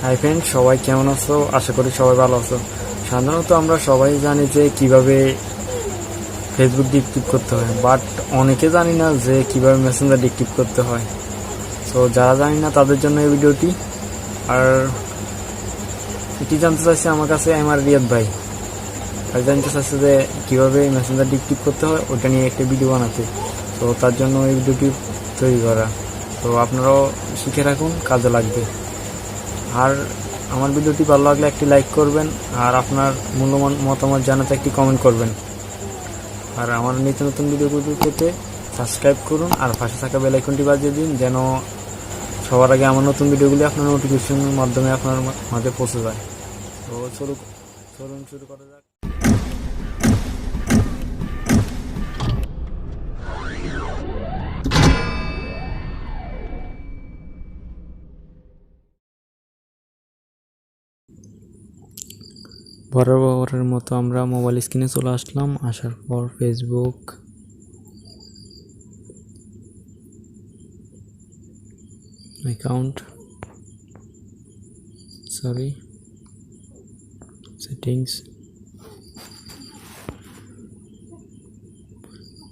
Hi friend, সবাই কেমন আছো? আশা করি সবাই ভালো আছো। সাধারণত আমরা সবাই জানি যে কিভাবে ফেসবুক ডিএক্টিভ করতে হয়, বাট অনেকে জানি না যে কিভাবে মেসেঞ্জার ডিএক্টিভ করতে হয়। সো যারা জানি না তাদের জন্য এই ভিডিওটি। আর এটি জানতে চাইছে আমার কাছে আমার রিয়াদ ভাই আর জানতে চাইছে যে কীভাবে মেসেঞ্জার ডিএক্টিভ করতে হয়, ওটা নিয়ে একটা ভিডিও বানাতে। তো তার জন্য এই ভিডিওটি তৈরি করা। তো আপনারাও শিখে রাখুন, কাজে লাগবে। আর আমার ভিডিওটি ভালো লাগলে একটি লাইক করবেন, আর আপনার মূল্যবান মতামত জানাতে একটি কমেন্ট করবেন। আর আমার নিত্য নতুন ভিডিওগুলি পেতে সাবস্ক্রাইব করুন, আর পাশে থাকা বেল আইকনটি বাজিয়ে দিন, যেন সবার আগে আমার নতুন ভিডিওগুলি আপনার নোটিফিকেশনের মাধ্যমে আপনার মাঝে পৌঁছে যায়। তো চলুন শুরু করা যাক। বরাবরের মতো আমরা মোবাইল স্ক্রিনে চলে আসলাম। আসার পর ফেসবুক অ্যাকাউন্ট সেটিংস।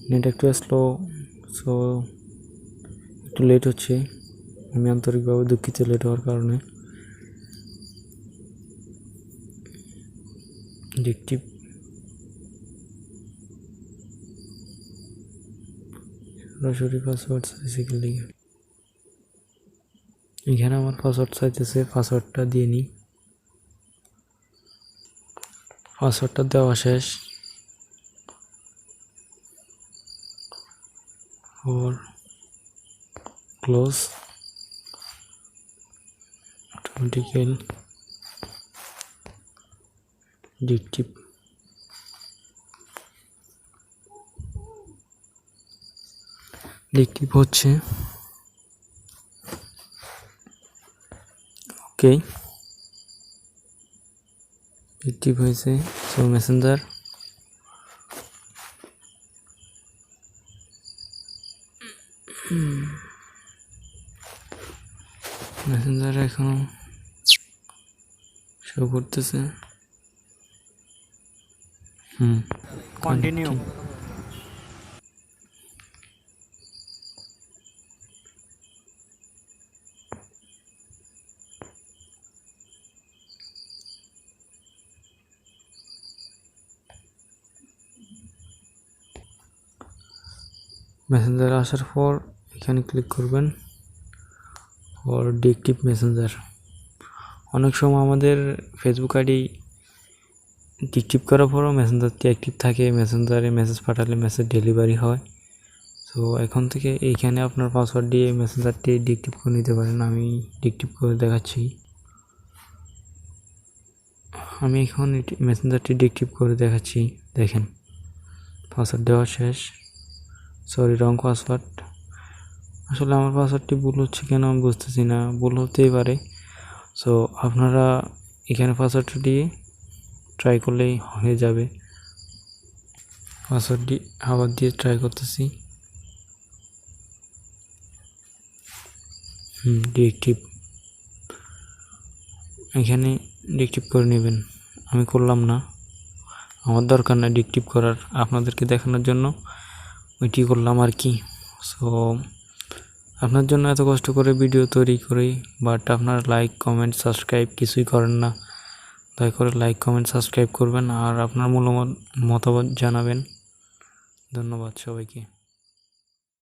নেট একটু স্লো, সো একটু লেট হচ্ছে। আমি আন্তরিকভাবে দুঃখিত লেট হওয়ার কারণে। ডিএক্টিভ সরাসরি পাসওয়ার্ড চাইছে কি লিখে, এখানে আমার পাসওয়ার্ড চাইতেছে। পাসওয়ার্ডটা দিয়ে নিই। পাসওয়ার্ডটা দেওয়া শেষ। For close অটোমেটিক্যাল deactive. ডিএক্টিভ হচ্ছে। ওকে, ডিএক্টিভ হয়েছে। সো মেসেঞ্জার এখনো শো করতেছে। কন্টিনিউ। মেসেঞ্জার আসার পর এখানে ক্লিক করবেন ফর ডিএক্টিভ মেসেঞ্জার। অনেক সময় আমাদের ফেসবুক আইডি ডিএক্টিভ করার পরও মেসেঞ্জারটি অ্যাক্টিভ থাকে। মেসেঞ্জারে মেসেজ পাঠালে মেসেজ ডেলিভারি হয়। সো এখন থেকে এইখানে আপনার পাসওয়ার্ড দিয়ে মেসেঞ্জারটি ডিএক্টিভ করে নিতে পারেন। আমি ডিএক্টিভ করে দেখাচ্ছি। আমি এখন মেসেঞ্জারটি ডিএক্টিভ করে দেখাচ্ছি। দেখেন, পাসওয়ার্ড দেওয়া শেষ। সরি, রং পাসওয়ার্ড। আসলে আমার পাসওয়ার্ডটি ভুল হচ্ছে কেন আমি বুঝতেছি না। ভুল হতেই পারে। সো আপনারা এখানে পাসওয়ার্ডটি দিয়ে ট্রাই করলেই হয়ে যাবে। পাসওয়ার্ডটি আবার দিয়ে ট্রাই করতেছি। ডিএক্টিভ এখানে ডিএক্টিভ করে নেবেন। আমি করলাম না, আমার দরকার না ডিএক্টিভ করার, আপনাদেরকে দেখানোর জন্য ওইটি করলাম আর কি। সো আপনার জন্য এত কষ্ট করে ভিডিও তৈরি করি, বাট আপনার লাইক কমেন্ট সাবস্ক্রাইব কিছুই করেন না। দয়া করে লাইক কমেন্ট সাবস্ক্রাইব করবেন, আর আপনার মতামত জানাবেন। ধন্যবাদ সবাইকে।